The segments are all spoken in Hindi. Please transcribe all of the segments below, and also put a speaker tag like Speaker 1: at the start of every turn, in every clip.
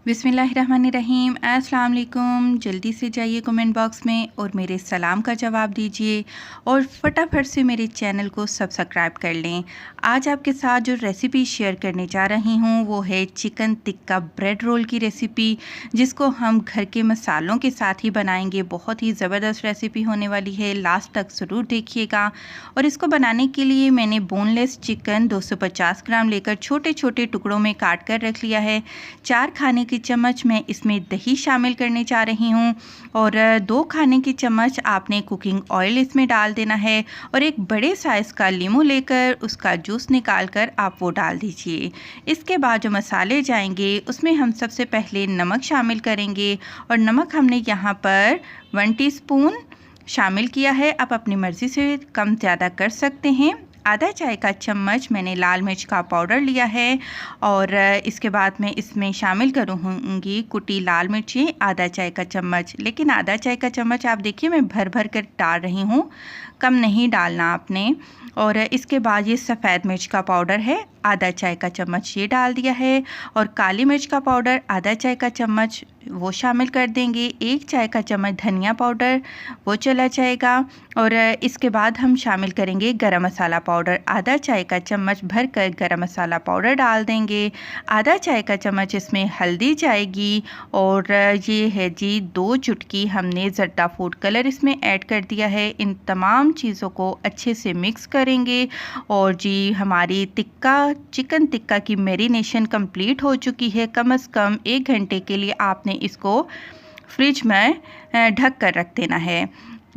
Speaker 1: बिस्मिल्लाहिर्रहमानिर्रहीम। अस्सलाम वालेकुम। जल्दी से जाइए कमेंट बॉक्स में और मेरे सलाम का जवाब दीजिए और फटाफट से मेरे चैनल को सब्सक्राइब कर लें। आज आपके साथ जो रेसिपी शेयर करने जा रही हूँ वो है चिकन टिक्का ब्रेड रोल की रेसिपी, जिसको हम घर के मसालों के साथ ही बनाएंगे। बहुत ही ज़बरदस्त रेसिपी होने वाली है, लास्ट तक ज़रूर देखिएगा। और इसको बनाने के लिए मैंने बोनलेस चिकन 250 ग्राम लेकर छोटे छोटे टुकड़ों में काट कर रख लिया है। 4 खाने की चम्मच मैं इसमें दही शामिल करने जा रही हूँ और 2 खाने की चम्मच आपने कुकिंग ऑयल इसमें डाल देना है और एक बड़े साइज़ का नींबू लेकर उसका जूस निकाल कर आप वो डाल दीजिए। इसके बाद जो मसाले जाएंगे उसमें हम सबसे पहले नमक शामिल करेंगे और नमक हमने यहाँ पर 1 टीस्पून शामिल किया है। आप अपनी मर्ज़ी से कम ज़्यादा कर सकते हैं। आधा चाय का चम्मच मैंने लाल मिर्च का पाउडर लिया है और इसके बाद मैं इसमें शामिल करूँगी कुटी लाल मिर्ची आधा चाय का चम्मच। लेकिन आधा चाय का चम्मच आप देखिए मैं भर भर कर डाल रही हूँ, कम नहीं डालना आपने। और इसके बाद ये सफ़ेद मिर्च का पाउडर है आधा चाय का चम्मच, ये डाल दिया है। और काली मिर्च का पाउडर आधा चाय का चम्मच वो शामिल कर देंगे। 1 चाय का चम्मच धनिया पाउडर वो चला जाएगा। और इसके बाद हम शामिल करेंगे गरम मसाला पाउडर, आधा चाय का चम्मच भर कर गरम मसाला पाउडर डाल देंगे। आधा चाय का चम्मच इसमें हल्दी जाएगी और ये है जी 2 चुटकी हमने ज़र्दा फूड कलर इसमें ऐड कर दिया है। इन तमाम चीज़ों को अच्छे से मिक्स करेंगे और जी हमारी चिकन टिक्का की मैरिनेशन कंप्लीट हो चुकी है। कम से कम 1 घंटे के लिए आपने इसको फ्रिज में ढक कर रख देना है।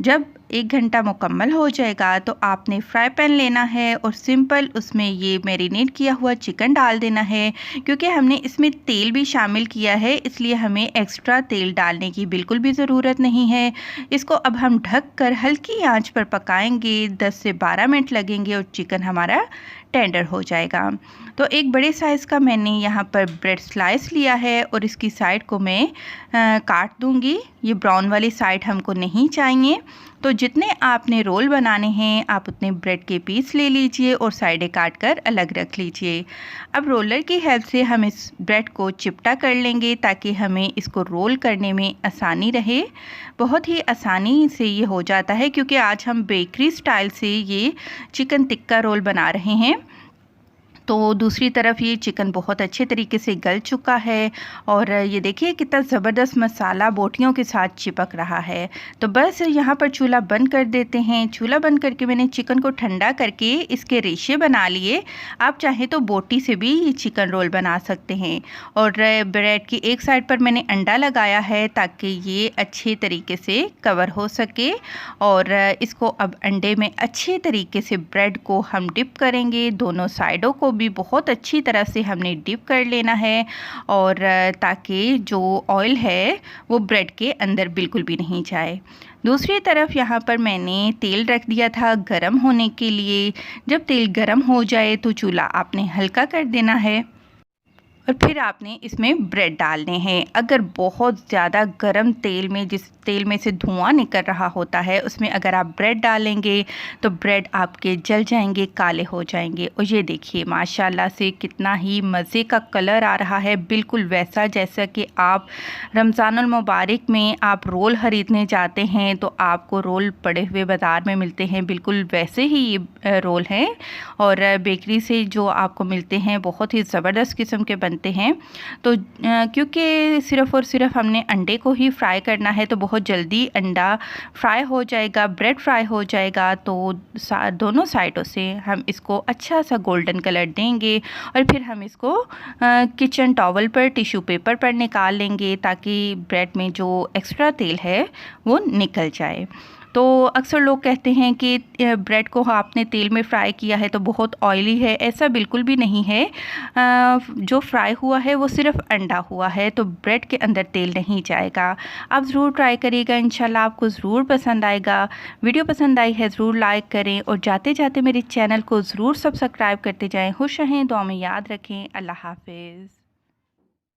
Speaker 1: जब 1 घंटा मुकम्मल हो जाएगा तो आपने फ्राई पैन लेना है और सिंपल उसमें ये मैरिनेट किया हुआ चिकन डाल देना है। क्योंकि हमने इसमें तेल भी शामिल किया है इसलिए हमें एक्स्ट्रा तेल डालने की बिल्कुल भी ज़रूरत नहीं है। इसको अब हम ढक कर हल्की आंच पर पकाएंगे। 10 से 12 मिनट लगेंगे और चिकन हमारा टेंडर हो जाएगा। तो एक बड़े साइज़ का मैंने यहाँ पर ब्रेड स्लाइस लिया है और इसकी साइड को मैं काट दूँगी। ये ब्राउन वाली साइड हमको नहीं चाहिए। तो जितने आपने रोल बनाने हैं आप उतने ब्रेड के पीस ले लीजिए और साइडें काट कर अलग रख लीजिए। अब रोलर की हेल्प से हम इस ब्रेड को चिपटा कर लेंगे ताकि हमें इसको रोल करने में आसानी रहे। बहुत ही आसानी से ये हो जाता है क्योंकि आज हम बेकरी स्टाइल से ये चिकन टिक्का रोल बना रहे हैं। तो दूसरी तरफ ये चिकन बहुत अच्छे तरीके से गल चुका है और ये देखिए कितना ज़बरदस्त मसाला बोटियों के साथ चिपक रहा है। तो बस यहाँ पर चूल्हा बंद कर देते हैं। चूल्हा बंद करके मैंने चिकन को ठंडा करके इसके रेशे बना लिए। आप चाहें तो बोटी से भी ये चिकन रोल बना सकते हैं। और ब्रेड की एक साइड पर मैंने अंडा लगाया है ताकि ये अच्छे तरीके से कवर हो सके। और इसको अब अंडे में अच्छे तरीके से ब्रेड को हम डिप करेंगे। दोनों साइडों को भी बहुत अच्छी तरह से हमने डिप कर लेना है और ताकि जो ऑयल है वो ब्रेड के अंदर बिल्कुल भी नहीं जाए। दूसरी तरफ यहाँ पर मैंने तेल रख दिया था गरम होने के लिए। जब तेल गरम हो जाए तो चूल्हा आपने हल्का कर देना है और फिर आपने इसमें ब्रेड डालने हैं। अगर बहुत ज़्यादा गरम तेल में, जिस तेल में से धुआं निकल रहा होता है, उसमें अगर आप ब्रेड डालेंगे तो ब्रेड आपके जल जाएंगे, काले हो जाएंगे। और ये देखिए माशाल्लाह से कितना ही मज़े का कलर आ रहा है, बिल्कुल वैसा जैसा कि आप रमज़ानुल मुबारक में आप रोल ख़रीदने जाते हैं तो आपको रोल पड़े हुए बाज़ार में मिलते हैं, बिल्कुल वैसे ही ये रोल हैं। और बेकरी से जो आपको मिलते हैं बहुत ही ज़बरदस्त किस्म के बनते हैं। तो क्योंकि सिर्फ़ और सिर्फ हमने अंडे को ही फ्राई करना है तो बहुत जल्दी अंडा फ्राई हो जाएगा, ब्रेड फ्राई हो जाएगा। तो दोनों साइडों से हम इसको अच्छा सा गोल्डन कलर देंगे और फिर हम इसको किचन टॉवल पर टिश्यू पेपर पर निकाल लेंगे ताकि ब्रेड में जो एक्स्ट्रा तेल है वो निकल जाए। तो अक्सर लोग कहते हैं कि ब्रेड को आपने तेल में फ्राई किया है तो बहुत ऑयली है। ऐसा बिल्कुल भी नहीं है। जो फ्राई हुआ है वो सिर्फ अंडा हुआ है तो ब्रेड के अंदर तेल नहीं जाएगा। आप ज़रूर ट्राई करिएगा, इंशाल्लाह आपको ज़रूर पसंद आएगा। वीडियो पसंद आई है ज़रूर लाइक करें और जाते जाते मेरे चैनल को ज़रूर सब्सक्राइब करते जाएँ। खुश रहें, दुआ में याद रखें। अल्लाह हाफ़िज़।